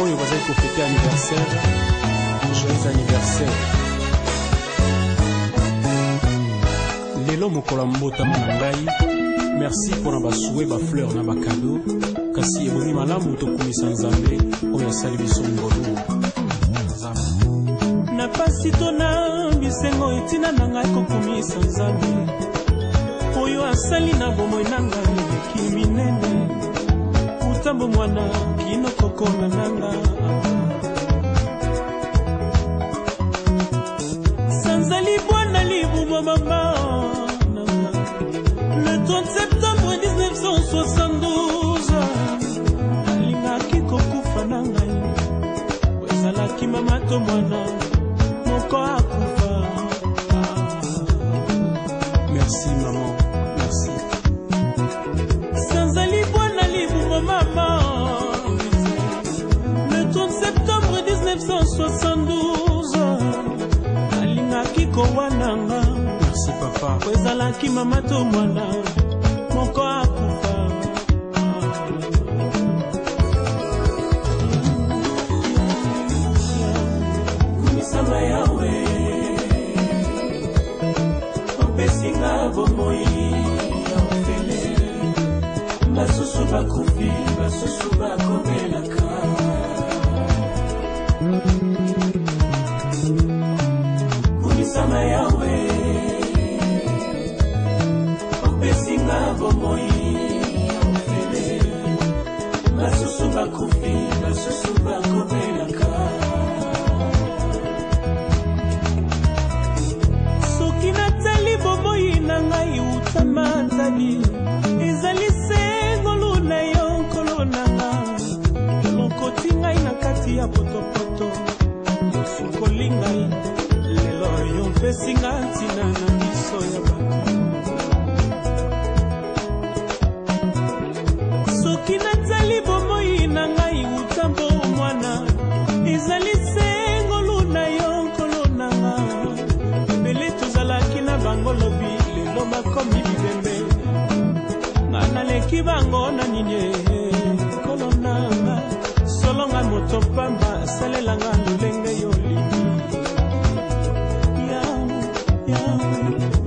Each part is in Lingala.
oyo bazali kofete anniversaire. Joyeux anniversaire. Lelo mokola mbotama na ngai. Merci pour na souhait ba fleur na ba cadeau. Kasi eboni malamu tokumisa Nzambe oyo asali biso ngolu. Na pasi tona bisengo etina na ngai kokumisa Nzambe oyo asali na bomoi na ngai leki minene. Utambo mwana kino kokona nanga Sanzali bwana libuba mama. Le 30 septembre 1972 alingaki kokufa na ngai wezalaki mama to mwana moko akufa. Merci maman, merci. Sanzali bwana libuba mama. Le 30 septembre 1972 alingaki kowananga. Merci papa. Wezalaki mama to mwana moko akufa. Kumisama yawe opesinga bomoi ya ofele. Basusu bakufi, basusu bakomelaka. Kumisama yawe opesinga bomoi ya ofele. Basusu bakufi, basusu bakomelaka. Soki natali bomoi na ngai utama nzali ezali sengolu na yo nkolo nanga. Lokoti ngai na kati ya potopoto yosukoli ngai lelo yo mpesinga ntina na miso ya bato. Soki natali bomoi na ngai utambo mwana ezali sengolu na yo nkolo nanga. Bele tozalaki na bango lobi lelo bakomi bibembe. Ngana leki bango na ninye nkolo nanga. Solonga moto pamba salelanga lulenge yolimi.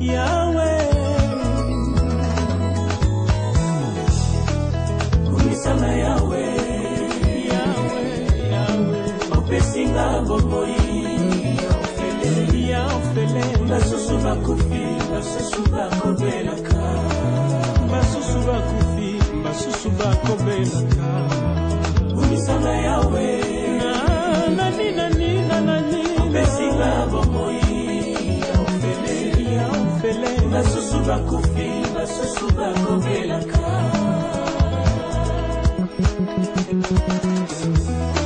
Yawe kumisama yawe opesinga bomoi ya ofele. Basusu bakufi, basusu bakobelaka. Basusu bakufi, basusu bakobelaka. Kumisama yawe nani opesinga bomoi ya ofele. Basusu bakufi, basusu bakobelaka.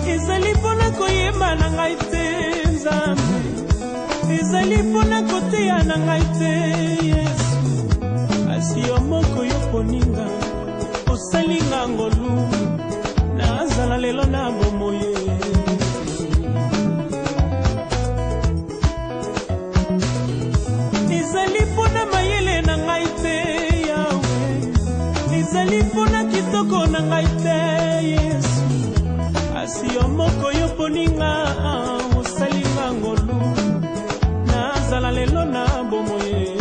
Ezali pona koyeba na ngai te Nzambe. Ezali pona koteya na ngai te Yesu. Asi yo moko yo poninga osalinga ngolu. Nazala lelo na bomoye. Ezali pona mayele na ngai te Yawe. Ezali pona kitoko na ngai te Yesu. Asi yo moko yo poninga osalinga ngolu. Nazala lelo na bomoye.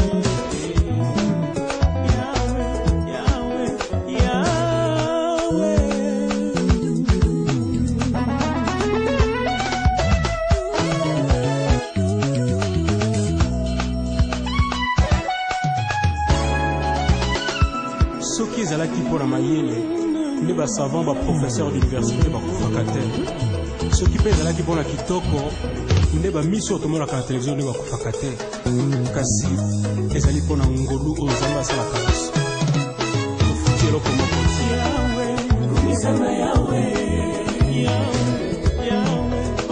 Soki ezalaki mpona mayele nde basavant baprofesseur d'université bakufaka te. Soki mpe ezalaki mpona kitoko nde bamiso tomonaka na televizio nde bakufaka te. Kasi ezali mpona ngolu oyo Nzambe asalaka biso. Tofuti eloko moko te. Kumisama yawe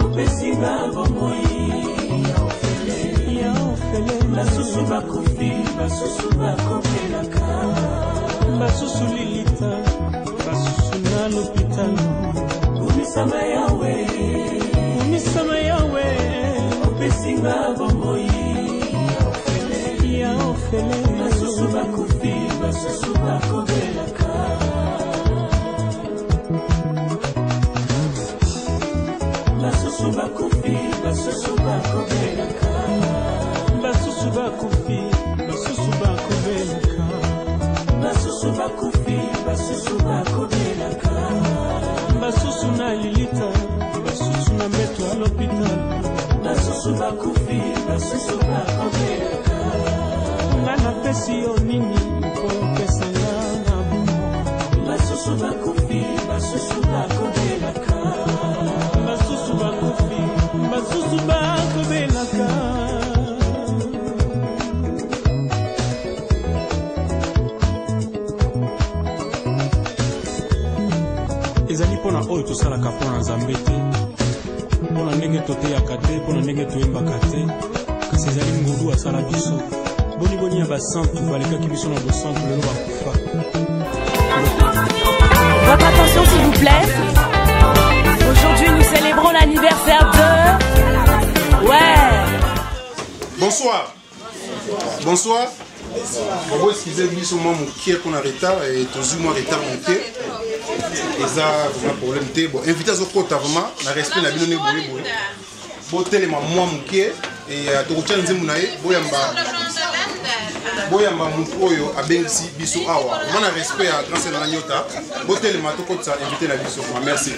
opesinga bomoi ya ofele. Basusu bakufi, basusu bakobelaka. Basusu lilita, basusu na l'hôpital. Kumisama yawe opesinga bomoi ya ofele. Basusu bakufi, basusu bakobelaka. basusu bakobelaka basusu bakufi basusu bakobelaka basusu bakufi basusu bakobelaka basusu na lilita basusu na mbeto ya l'hôpital basusu bakufi basusu bakobelaka nga napesi yo nini mpo pesa nga na bumo basusu bakufi basusu bakobelaka basusu bakufi basusu bakobelaka ezali mpona oyo tosalaka mpona nzambe te mpona ndenge toteyaka te mpona ndenge toyembaka te kasi ezali ngolu asala biso boni ya basantu balekaki biso na bosantu lelo bakufa. Votre attention s'il vous plaît. Aujourd'hui nous célébrons l'anniversaire de... Ouais. Bonsoir. Bonsoir. Vous excusez biso moi mon qui est qu'on a retard et toujours moi retard mon qui. Et ça vraiment problème té bon invité au côté vraiment na respect na bino ne boye boye. Bon tellement moi mon qui et to tchan nzemu na ye boyamba mutu oyo abengisi biso awa mona respect à grand seigneur nyota bon tellement to côté ça invité na biso merci.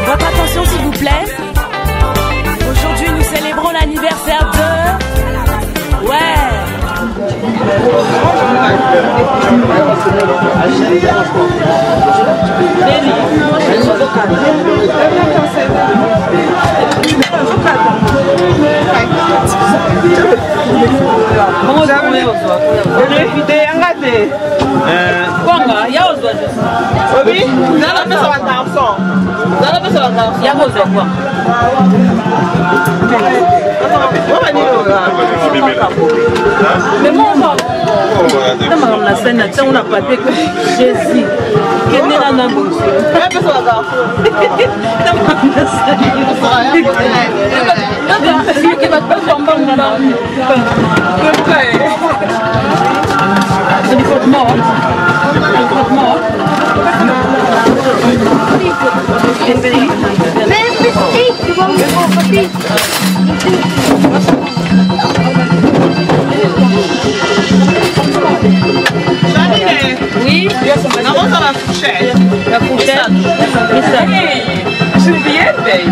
Votre attention s'il vous plaît. Aujourd'hui nous célébrons l'anniversaire de... Ouais. Mais moi, on a scène, on n'a pas dit que Jésus, qui est né dans un bon Dieu. Oui, on avance dans la fourchette. La fourchette. Je suis bien belle.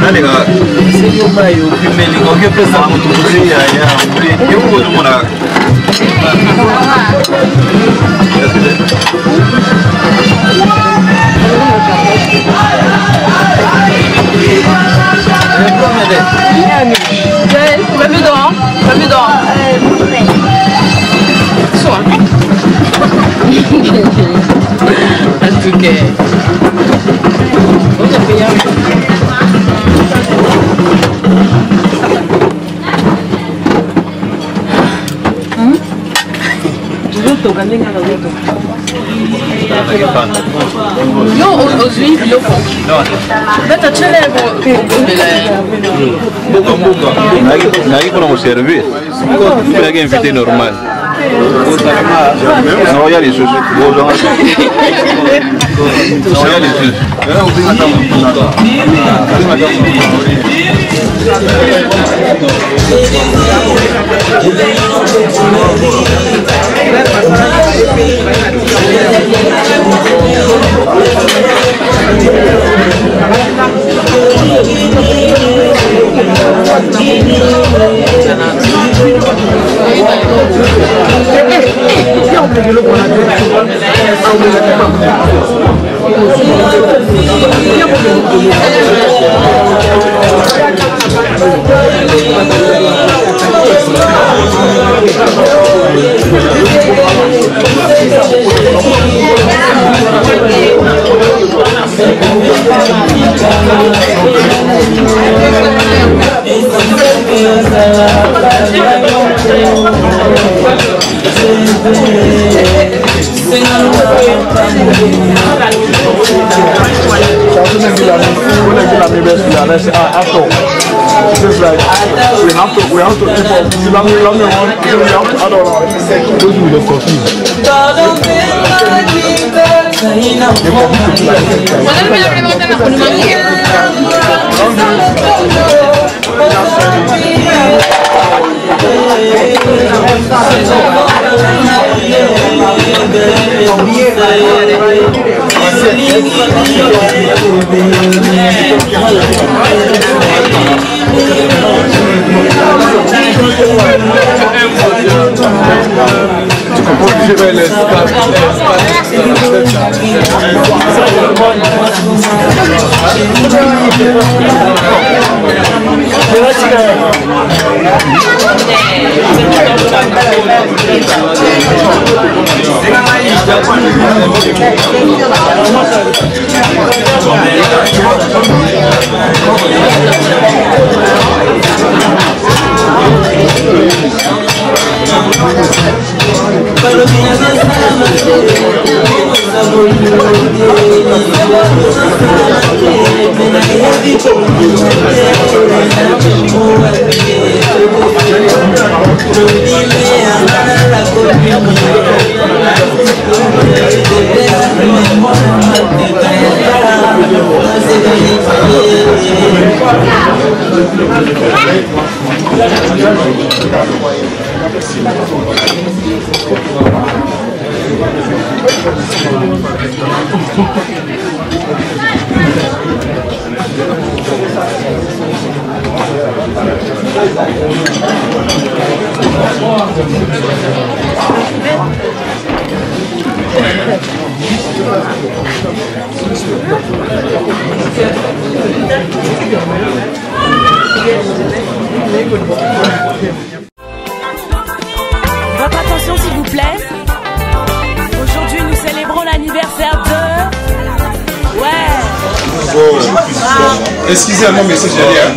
Pas mieux dehors. Soit. En tout cas. Yo, aux huiles, yo. Beta chele Nagi pour nous servir. Il y a un invité normal. Non, il y a les choses. Non, il y a les choses. Just like we have to keep up. I don't know. Those who look confused. Tu comprends que je vais les Votre attention s'il vous plaît. Aujourd'hui nous célébrons l'anniversaire de... Ouais. Excusez-moi, mais c'est génial.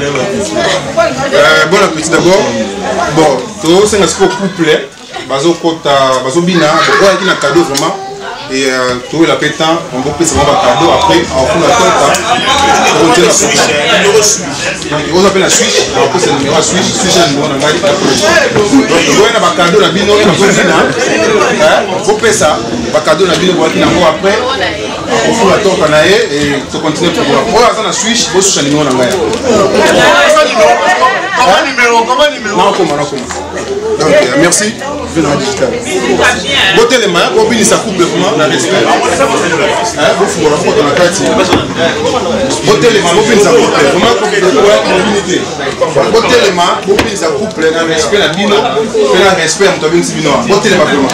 Bon appétit d'abord. Bon, tout c'est un couple. Bazo kota, bazo bina. Bon, il y a un cadeau vraiment. Et tout la pétant, on va passer un cadeau après, on fait la tête. On tient la switch. On appelle la switch. On peut se numéro à switch. Switch est le numéro de la gagne. Donc, on a un cadeau la bino, on a un faut faire ça. Un cadeau la bino, on va après. On fait la tête et on continue pour voir. On a la switch, on switch le numéro de la gagne. Comment numéro? Non, comment? Donc, Merci. Je vais dans la digitale. Botez les mains, bobine ça coupe vraiment dans respect. Vous fumez la faute dans la carte. Botez les mains, bobine ça coupe vraiment mobilité. Botez les mains, bobine ça coupe dans respect la bino, dans respect on t'avait une bino. Botez les mains vraiment.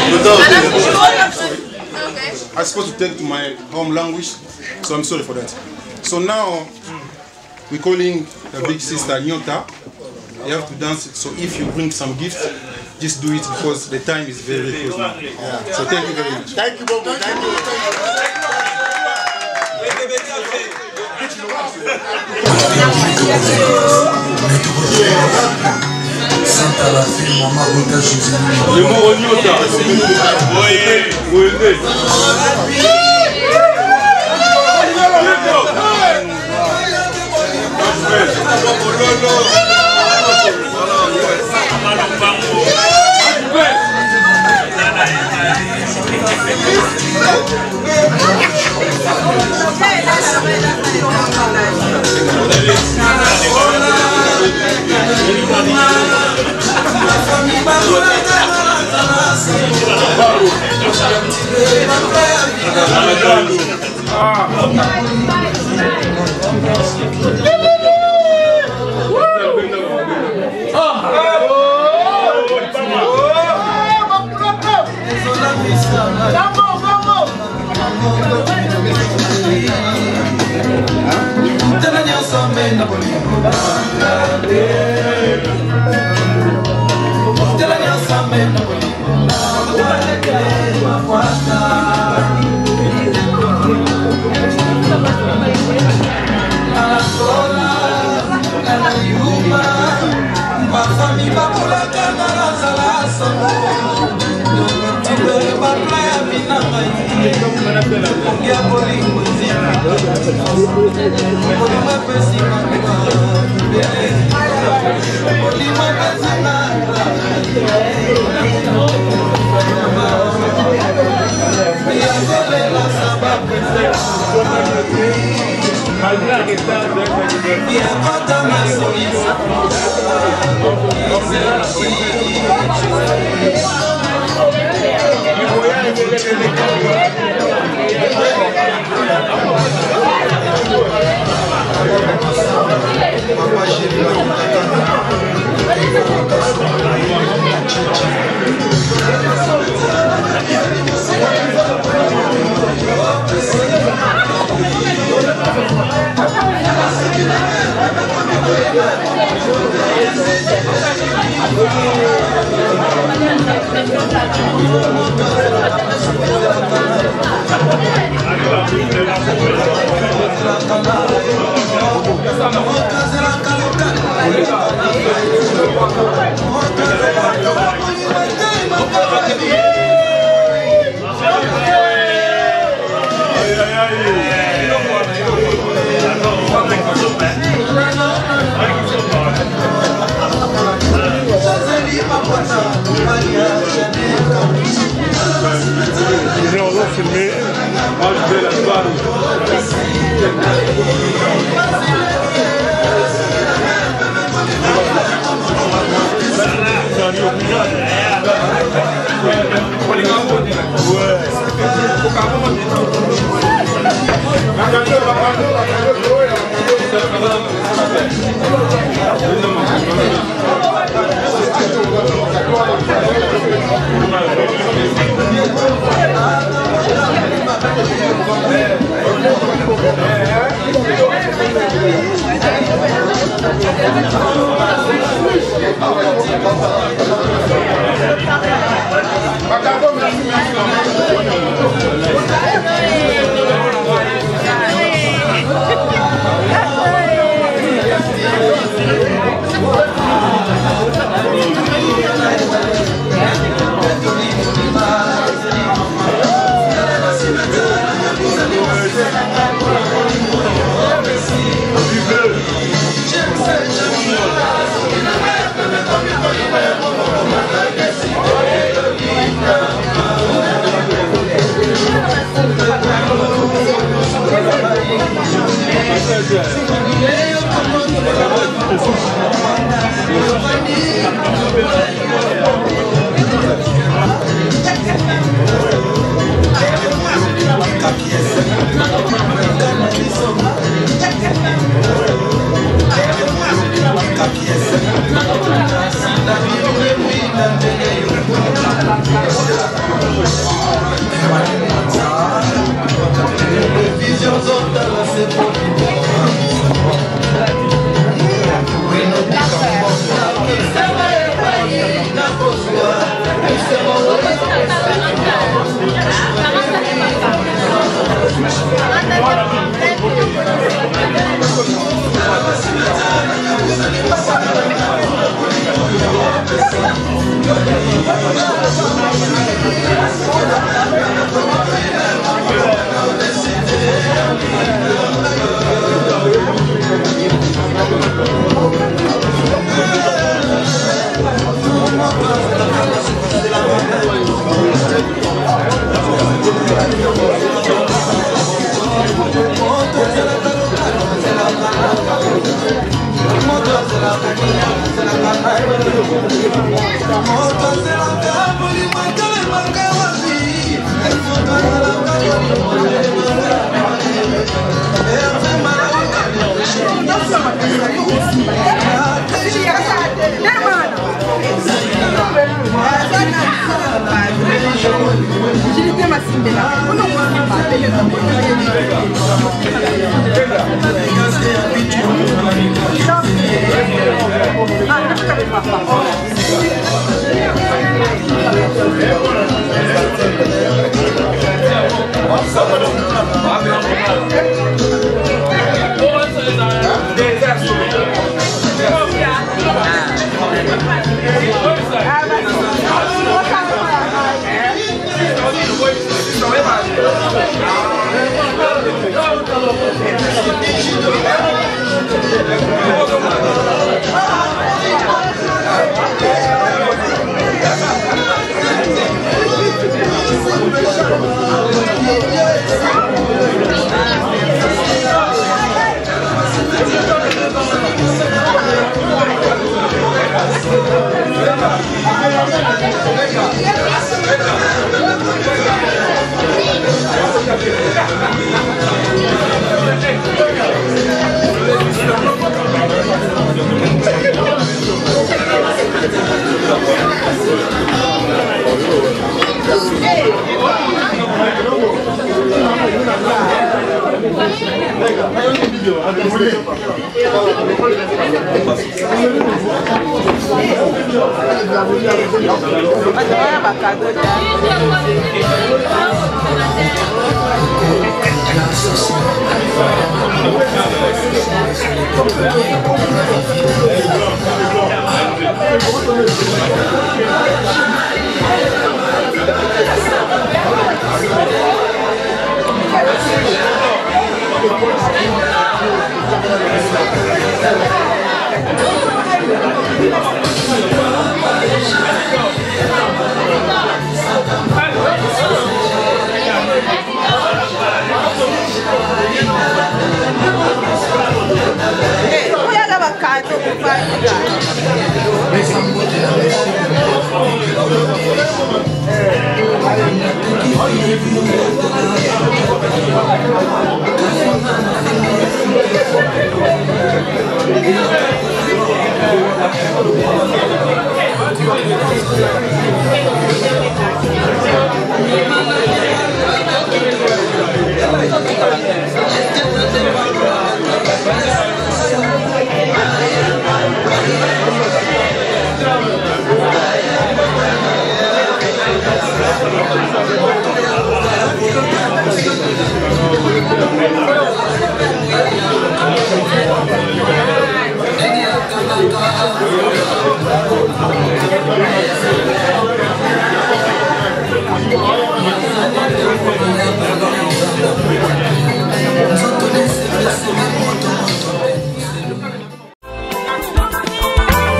I supposed to take to my home language, so I'm sorry for that. So now we're calling the big sister Nyota. You have to dance. So if you bring some gifts, just do it because the time is very close now. Yeah. So thank you very much. Thank you, Bobo. Thank you. Santa la fille, maman, Bota Jésus. Le mot Nyota. Oui.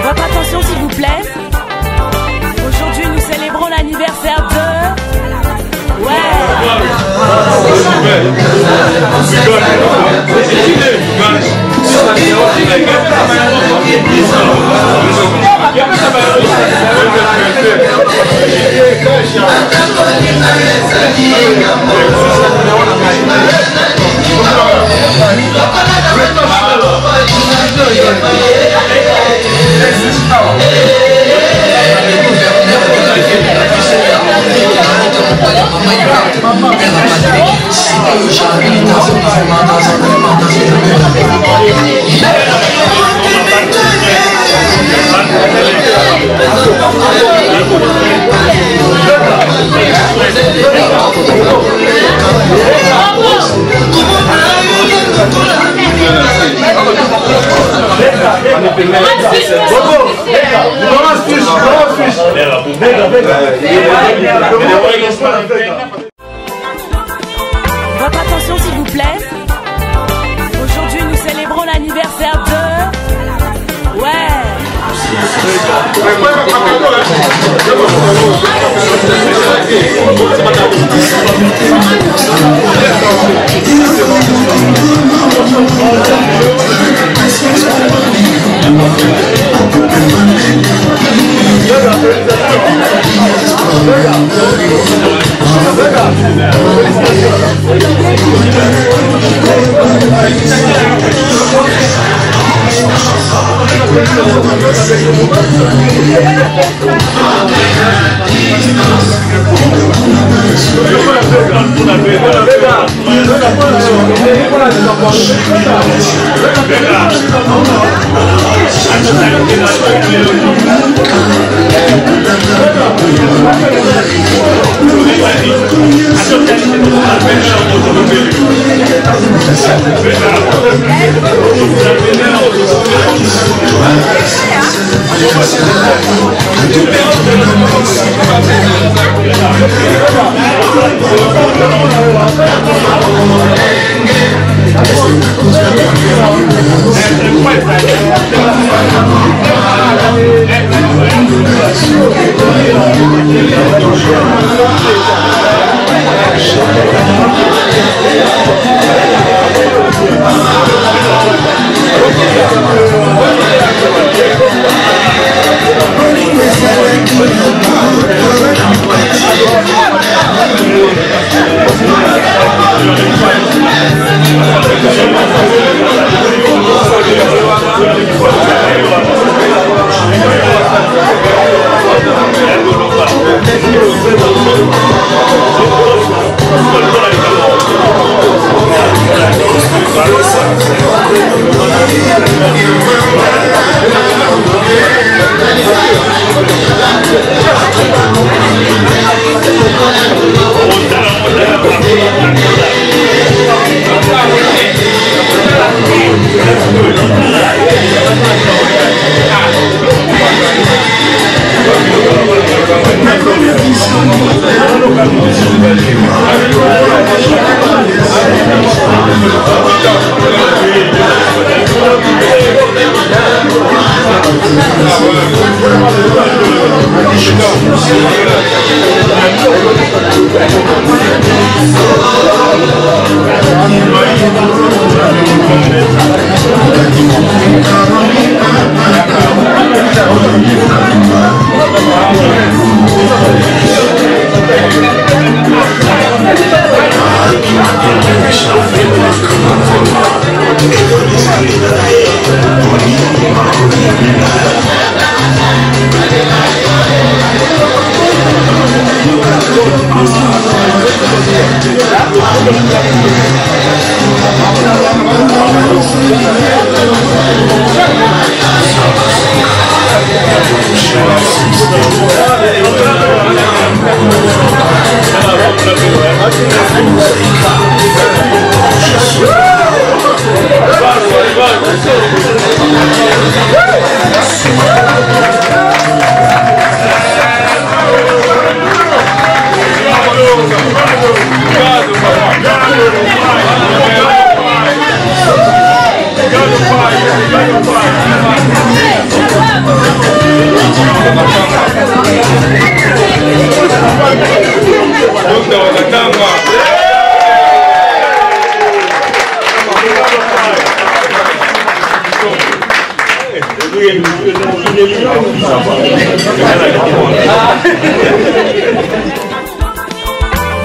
Votre attention s'il vous plaît. Aujourd'hui nous célébrons l'anniversaire de... Ouais. Votre attention s'il vous plaît. Aujourd'hui nous célébrons l'anniversaire de... Ouais.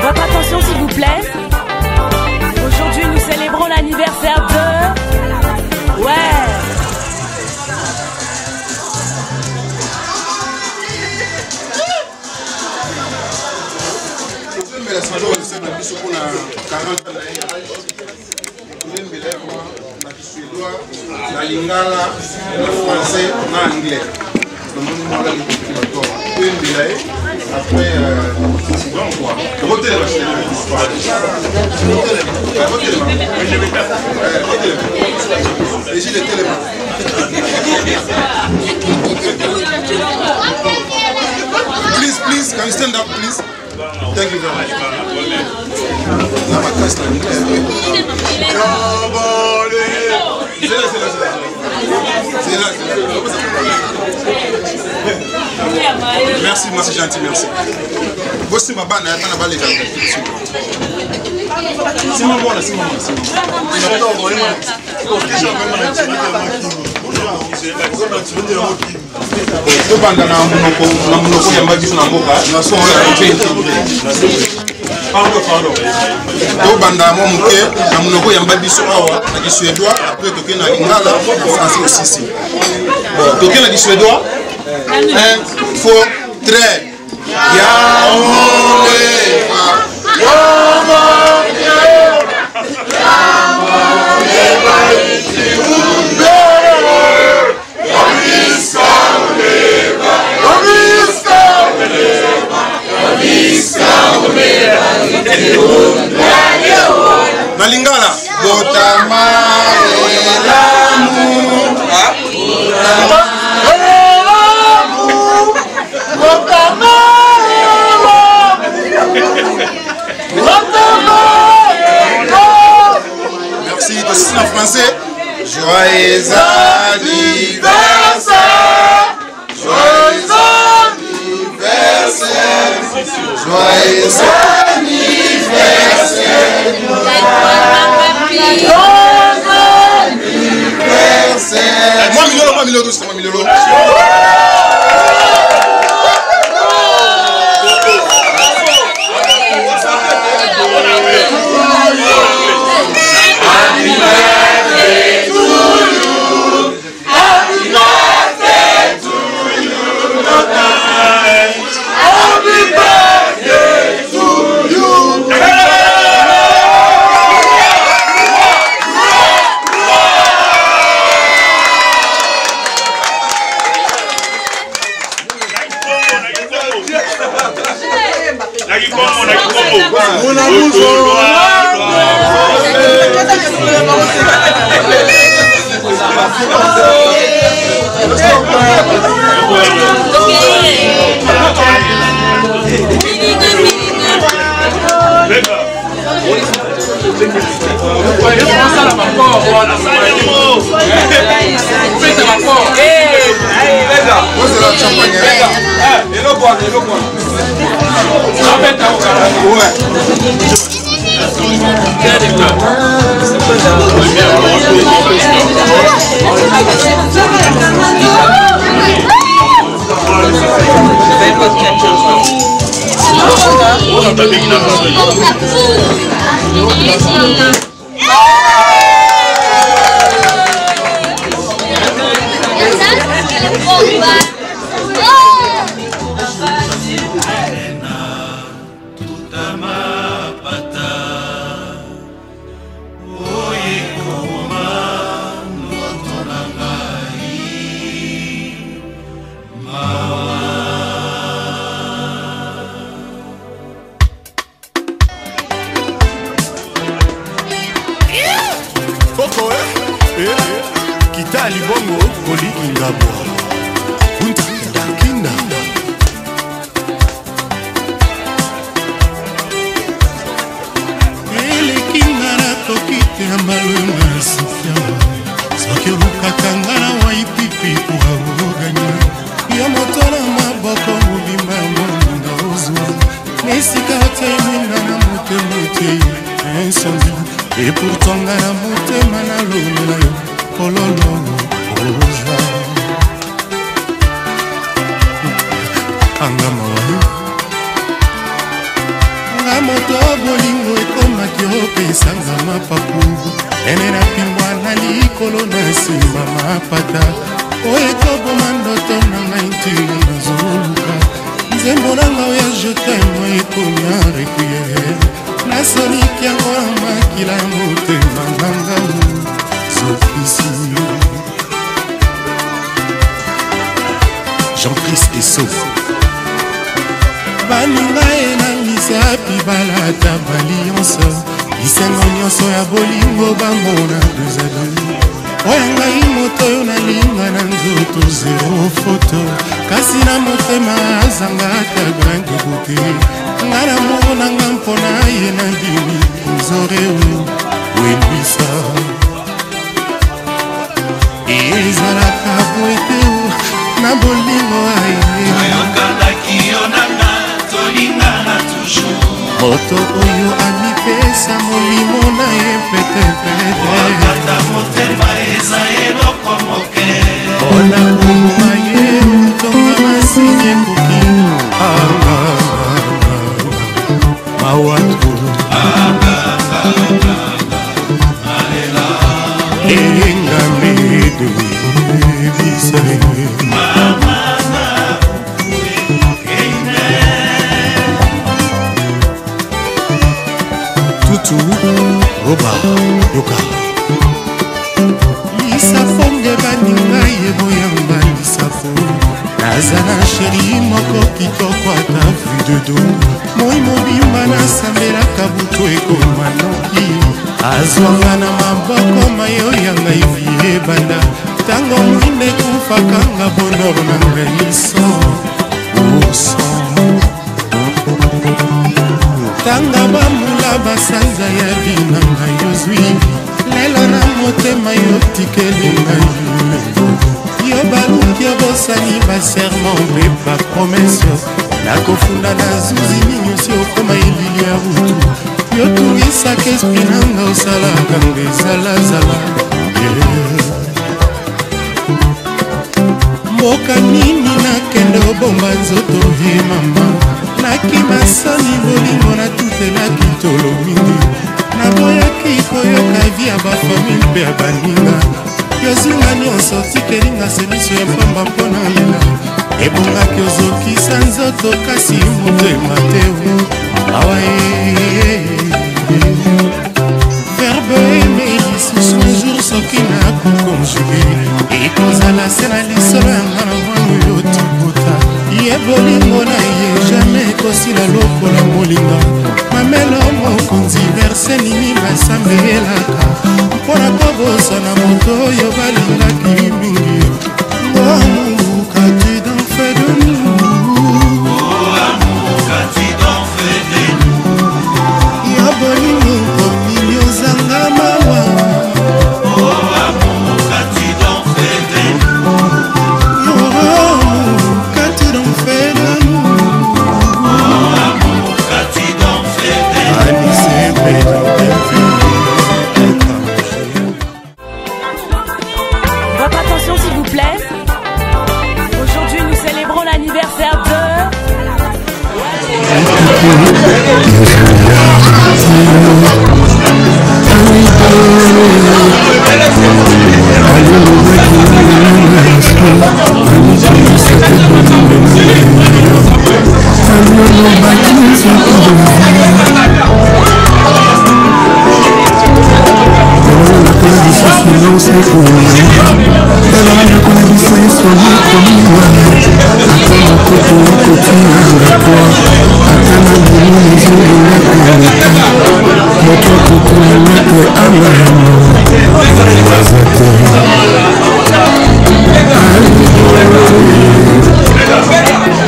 Votre attention s'il vous plaît. Aujourd'hui nous célébrons l'anniversaire de... Ouais. La lingala, le français, l'anglais. Le monde Après, please, can you stand up, please? Thank you very much. Now my class Merci, moi c'est gentil, merci. Vous c'est ma bande, elle n'a pas les gens. C'est mon bon, c'est mon bon. Tobanda na munoko ya mbabiso na mboka na son tobanda mo muke na munoko ya mbabiso awa na kisuédois après toke na lingala na français aussi. Bon, toke na kisuédois 1 4 3 na lingala botama merci, c'est en français. Joyeux anniversaire, joyeux anniversaire, joyeux anniversaire, moi Milolo, c'est moi Milolo. Et pourtant, la montée m'a moto bolingo ekomaki opesanga mapapu ene na pingwa na likolo na nsima mapata oyo ekoboma ndoto na ngai ntina nazoluka nzembo na ngai ya jetemo ekomi arequie nasoliki yango na makila ya motema na ngau zofisi Jean-Christ Esso baninga enangisa pibalata balianse lisengo nyonso ya bolingo bamona 2 à 2 oyo ngai moto oyo nalinga na nzoto zero foto kasi na motema azangaka grande beauté nga na moko nanga mpona ye na ndimi nzoreo welwisa ezalaka boete na bolingo ayokandaki yo nanga tolingana toujours moto oyo amipesa molimo na ye petepete motema eza eloko moke mpona komoma ye tonga masini ekoki mawatu engamedo ebisale tutu roba yoka lisafonge baninga ye boyamba lisafo naza na sheri moko kitoko ata vu de do moi mobimba nasambelaka butu ekoma noki azwanga na maboko mayo yanga ivi ebanda ntango mwinde ekufakanga bonor na ngai tanga bamula basanza ya binanga yozwi lelo na motema yo tikeli ngai yo baluki obosani baserment mpe bapromese nakofunda na zuzi minyosi okoma elili ya butu yo tungisaka espri nanga osalaka nga ezalazala mboka nini nakende obomba nzoto he mama nakima soni bolingo natutelaki tolo mingi naboyaki koyoka vi ya bafamile mpe ya baninga yozinga nyonso tikelinga semiso ya pamba mpona lela ebongaki ozokisa nzoto kasi motema te awa verbe eme lisusu jour soki nakokonjuge ekozala se na lisolo yanga na mwana oyo tikota ye bolingo na ye jamai ekosila lokola molinga mamelo mokonzi verse nini basambelaka mpona kobosana moto oyo balingaki mingi ngomukati danfe de ya bolingo komili ozanga mawa Votre attention s'il vous plaît. Aujourd'hui nous célébrons l'anniversaire de...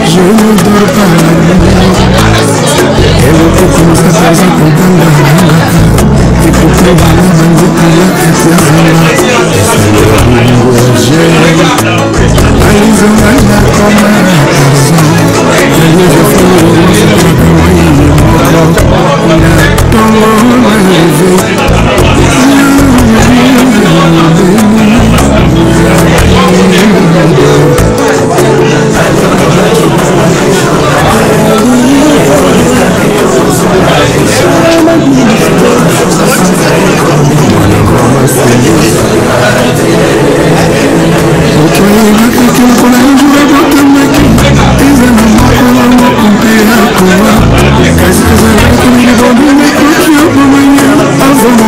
Je ne dors pas la nuit. Et le coup commence à faire ça pour ganga. Et pour que la main de la éternelle. Et c'est le boulot j'aime. Allez, on a la commande. Allez, je fais le rose. Je fais le rose. On a tant Avant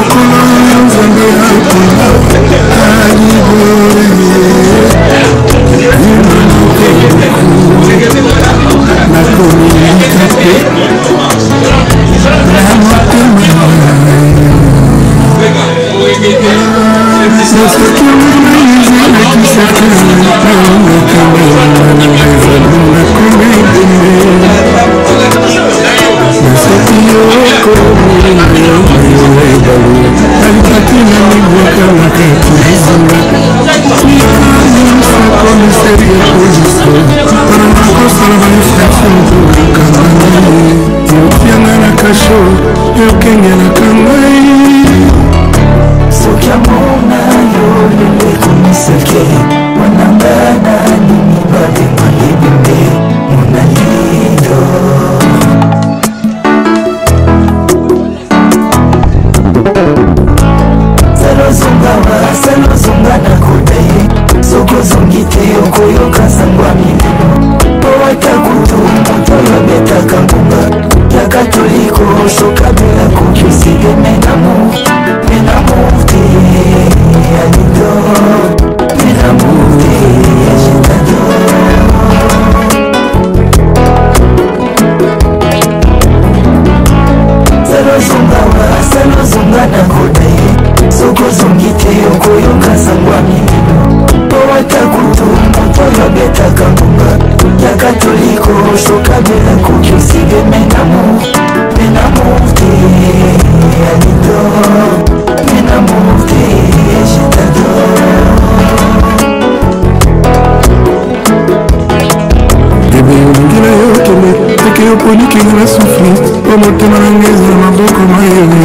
oponikinga na sufri po motema na ngeza na maboko mayewe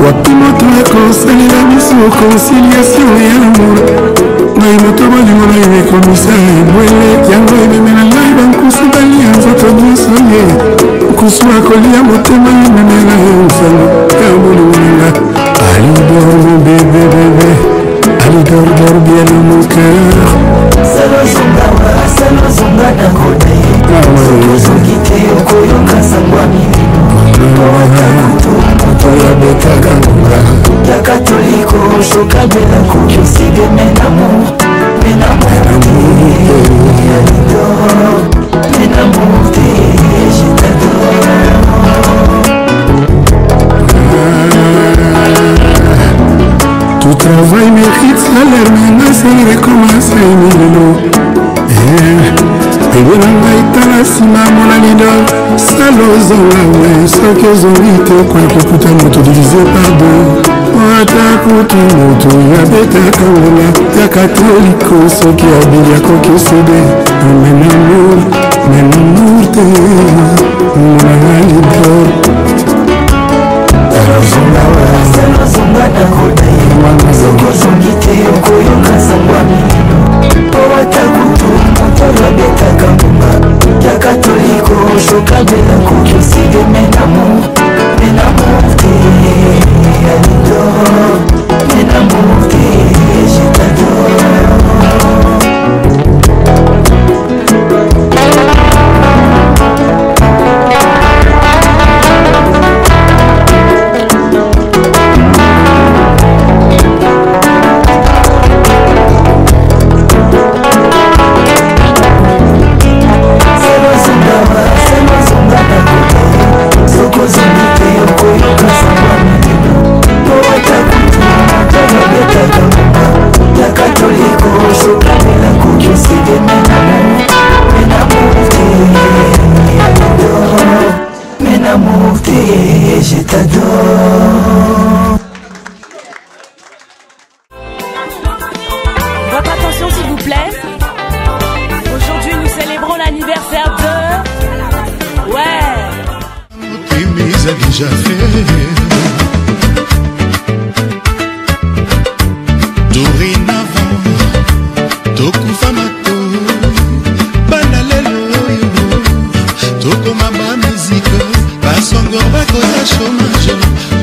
wapi moto akosalela biso conciliation ya amour ngai moto bolingo na yo ekomisa ebwele yango ememela ngai bankusu balia nzoto nyonso ye nkusu akolia motema ememela yo nsango ya bolingo nanga alidor mon bébé bébé alidor dor bien dans mon cœur salozonga na kode soki te okoyoka sangwa milino owatakutu moto yabetaka ngonga ya katoliko sokabela koki osige menamour te je t'adore tout travail mérite salaire maintenant c'est recommence emilelo ebe na ngai tala nsima mona lido sala ozonga we soki ozongi te okoya kokuta moto divise par deux ata kutu moto yabetaka ngona ya katoliko soki abili akoki osede menamour te monanga lidor salozonga na koda soki ozongi te okoyoka sangwa milino owatakutu moto yabetaka ngoma ya katoliko sokabela koki osige menamour te alidor menamour te je t'adore je t'adore. Votre attention s'il vous plaît. Aujourd'hui nous célébrons l'anniversaire de... Ouais. Ils a déjà fait. Dorénavant, tokufa mato, banalelo yo, tokoma ba musique, basongor bakoza chômage,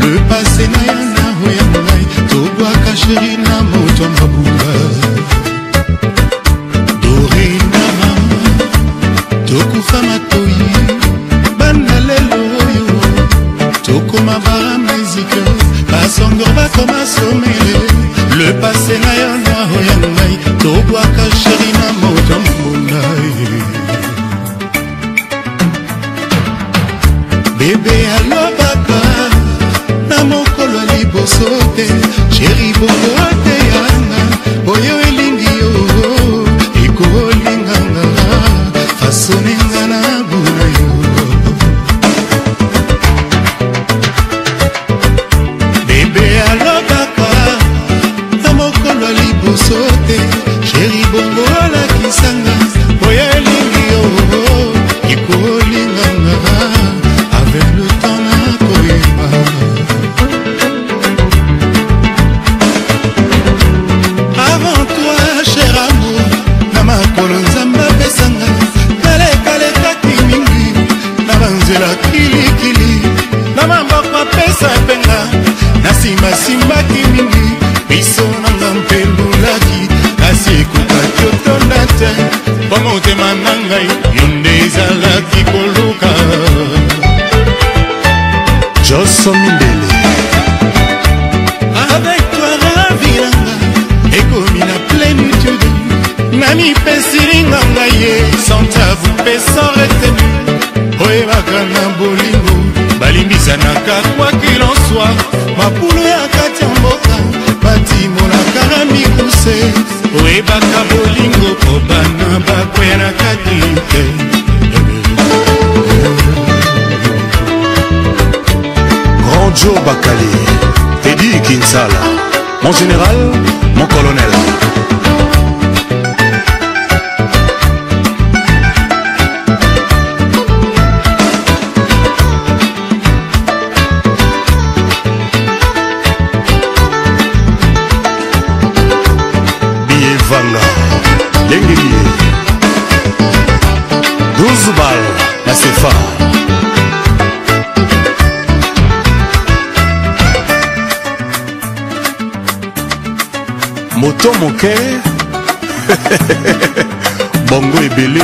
le passé na ya na hoya ngai, tobwaka chéri na moto mabula. Dorénavant, tokufa mato, banalelo yo, tokoma ba musique, basongor bakoma somele. Le passé na yo na hoya ngai, tobwaka chéri na moto mabula. Bébé alobaka na mokolo liboso te chéri bongo te yanga oyo elingi yo ekolinganga fasonenga na buna yo bébé alobaka na mokolo liboso te chéri bongo alakisanga oyo elingi yo ekolinganga avec le temps na koyeba avant toi cher amour na makolo nzambe apesanga nalekalekaki mingi na banzela kilikili na mamboko apesa penga na simbasimbaki mingi biso nanga mpelulaki kasi ekokaki otonda te po motema na ngai yo nde ezalaki koluka Josso Mindele. Avec toi raviranga ekomi na plénitude nami pesiringa ngaye sans tabou pe sans retenue oyebaka na bolingo balimbisanaka quoi qu'il en soit mapulu ya kati ya mboka batimonaka na mikuse oyebaka bolingo po bana bakwea na kati te Joe Bakali, Teddy Kinsala, mon général, mon colonel. Zoubal, la Sefa. Moto moke Bongo ebele.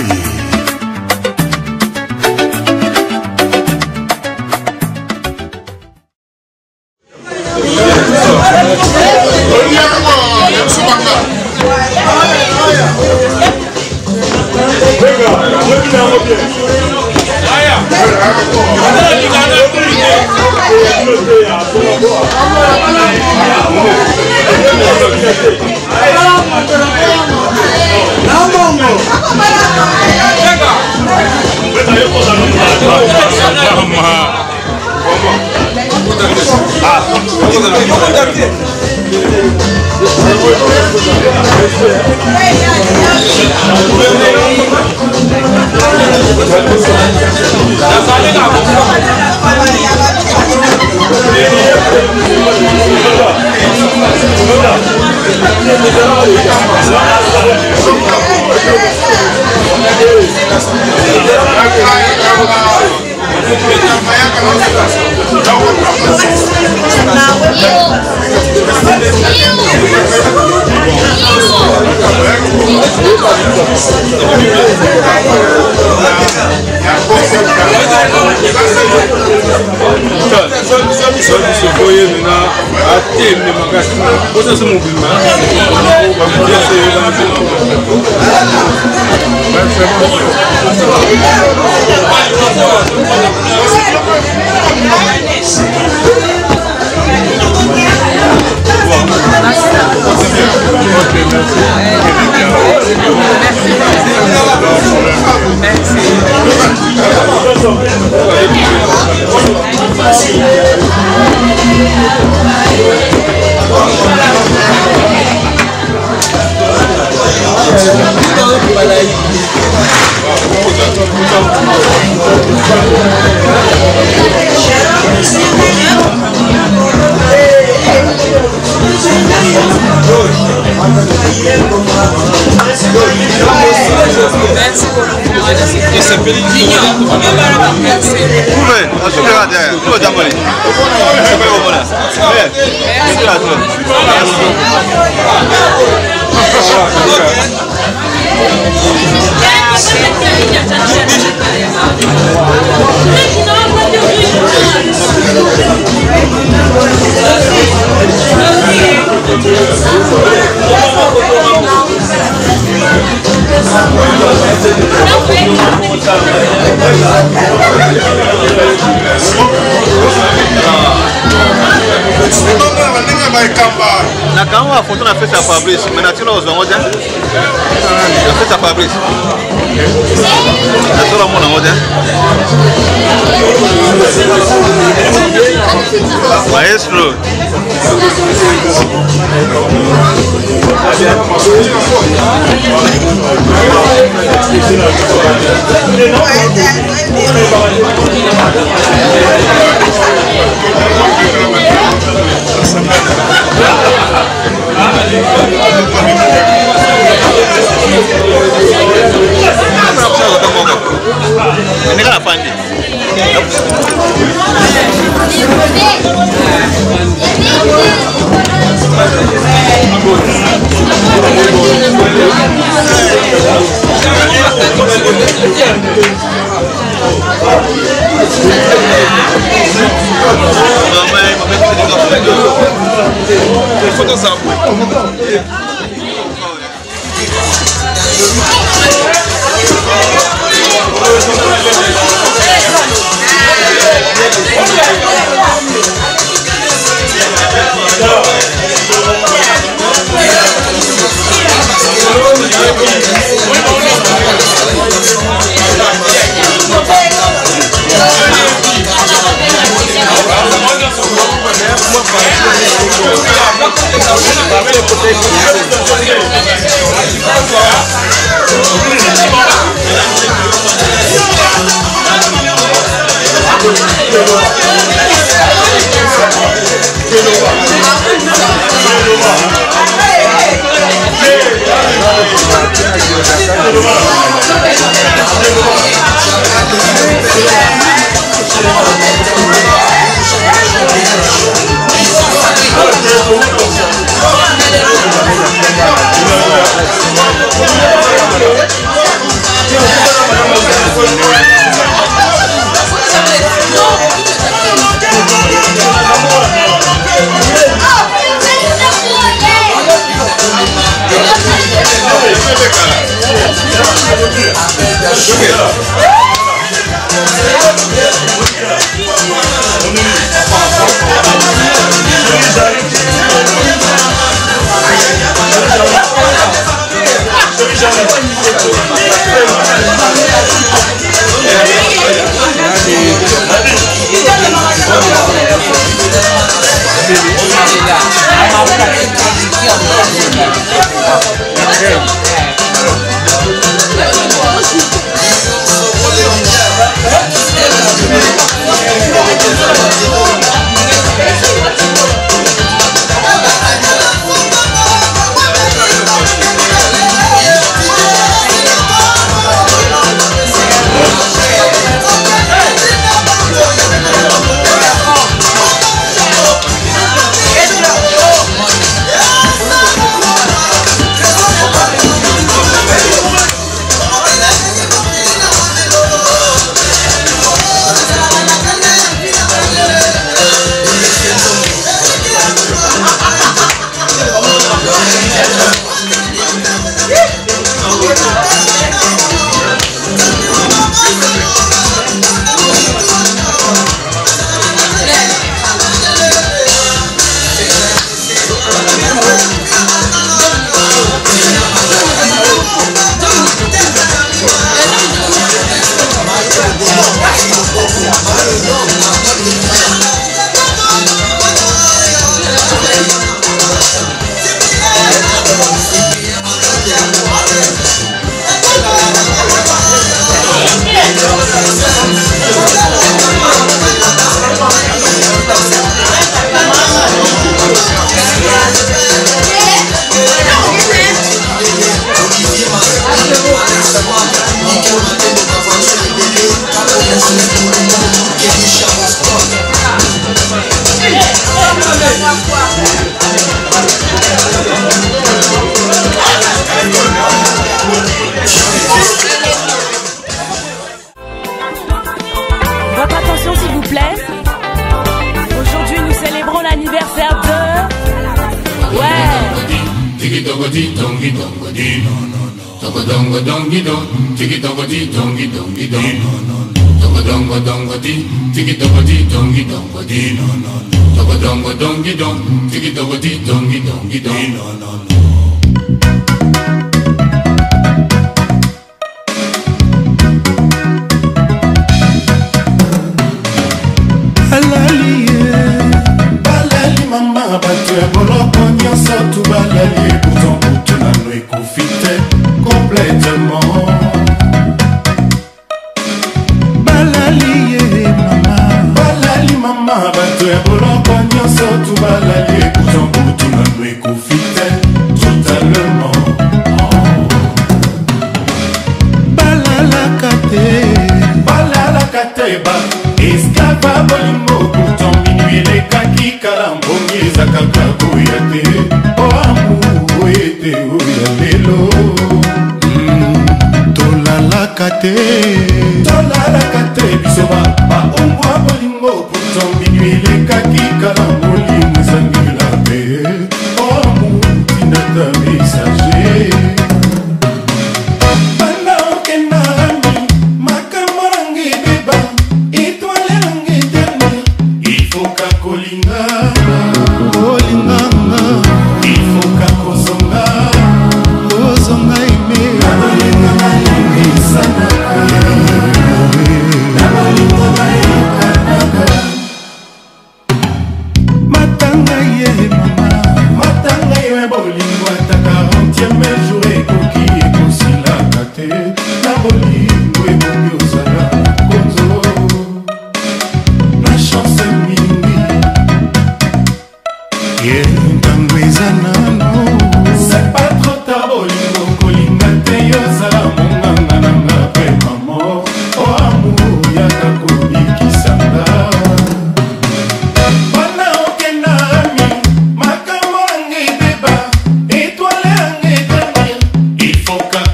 Na kama photo na festa Fabrice, mais na tino ozongoja. Na festa Fabrice. Na sura mona ngoja. Maestro. Votre attention s'il vous plaît. Aujourd'hui nous célébrons l'anniversaire de... Ouais. balali mama bato ya boloko nyonso tubalali pourtant kutu nano ekufi te complètement balali mama bato ya boloko nyonso tubalali pourtant kutu nano ekufi te totalement balalaka te ba esclava bolingo pourtant minuit elekaki kala mbongi eza kaka koya te o amour ete oya lelo tolalaka te biso baombwa bolingo pourtant minuit elekaki kala molimo ezangela pe o amour tinata messager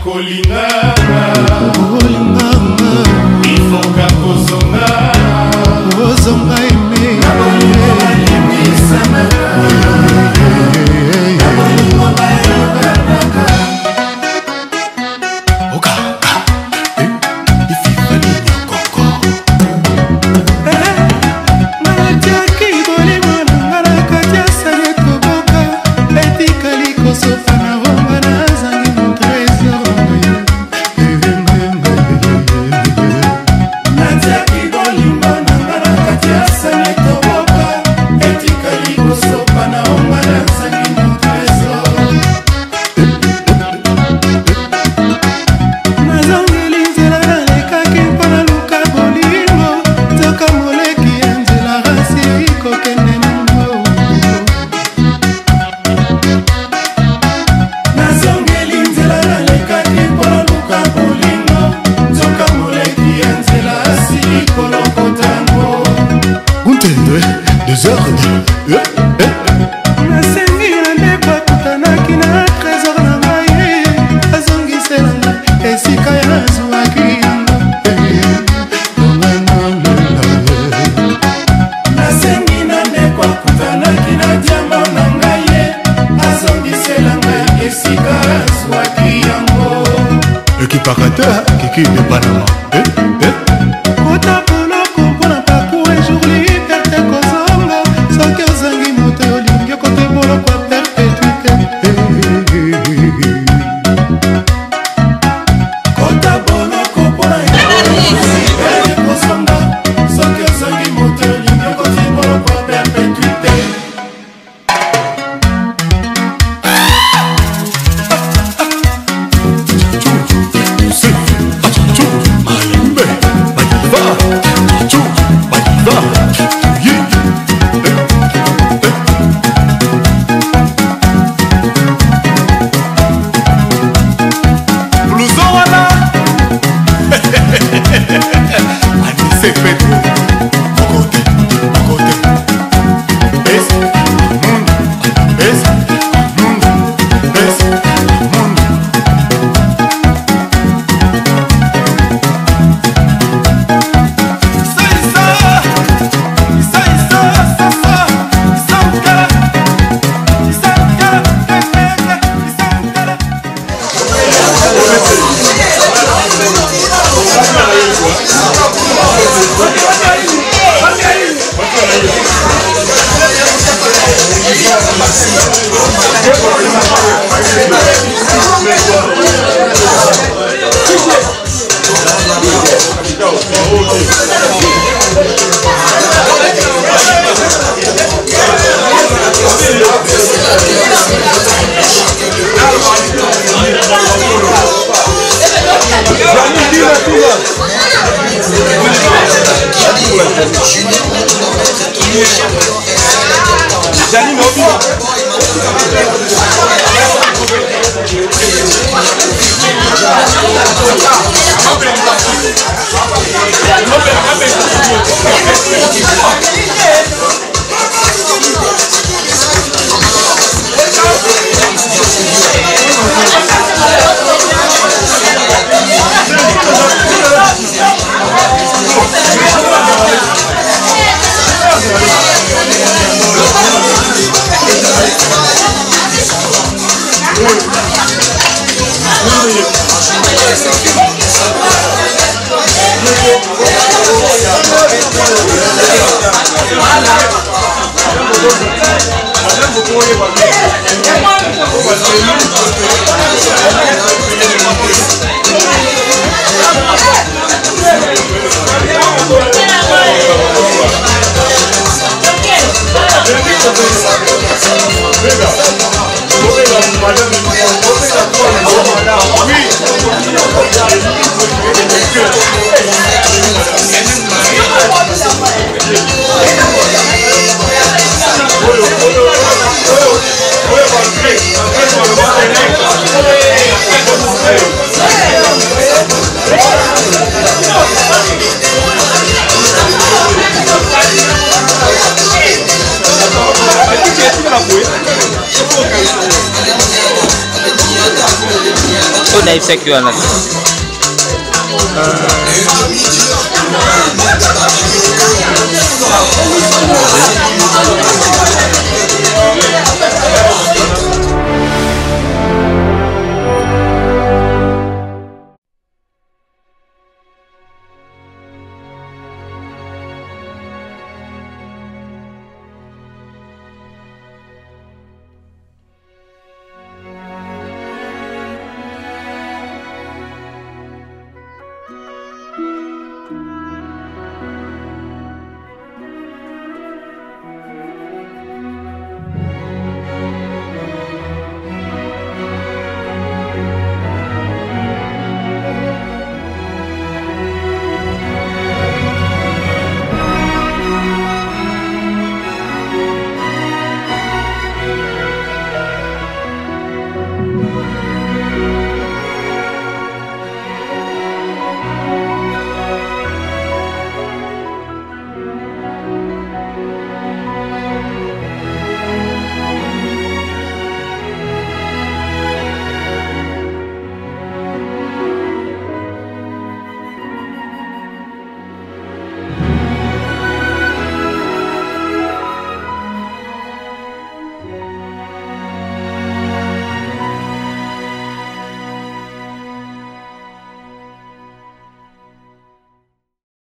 kolingana trésor nasengi na ndeko akutanaki na trésor na ngai azongisela esika ya zwaki yango nasengi na ndeko akutanaki na diambo na ngai azongisela ngai esika ya zwaki yango équiparateur kiki de Panama kota poloko mpona paku ejour liberte kozonga soki ozangi moto olingi kote boloko perpetuité kota boloko mpona liberte kozonga soki ozangi moto olingi kote boloko perpetuité Naif sekü anlat.